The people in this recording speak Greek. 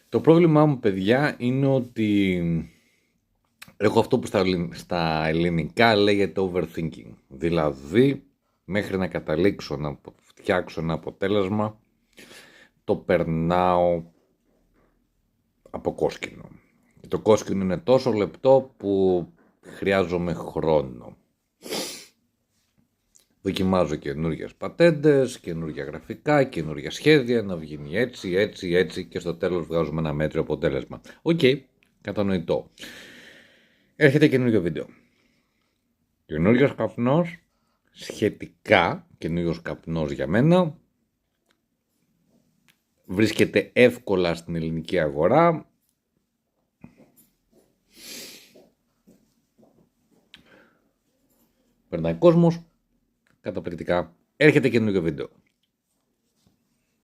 Το πρόβλημά μου, παιδιά, είναι ότι έχω αυτό που στα ελληνικά λέγεται overthinking. Δηλαδή, μέχρι να καταλήξω να φτιάξω ένα αποτέλεσμα, το περνάω από κόσκινο. Και το κόσκινο είναι τόσο λεπτό που χρειάζομαι χρόνο. Δοκιμάζω καινούργιες πατέντες, καινούργια γραφικά, καινούργια σχέδια, να βγει έτσι και στο τέλος βγάζουμε ένα μέτριο αποτέλεσμα. Οκ, κατανοητό. Έρχεται καινούργιο βίντεο. Καινούριος καπνός, σχετικά καινούριος καπνός για μένα, βρίσκεται εύκολα στην ελληνική αγορά. Περνάει κόσμος, καταπληκτικά. Έρχεται καινούργιο βίντεο.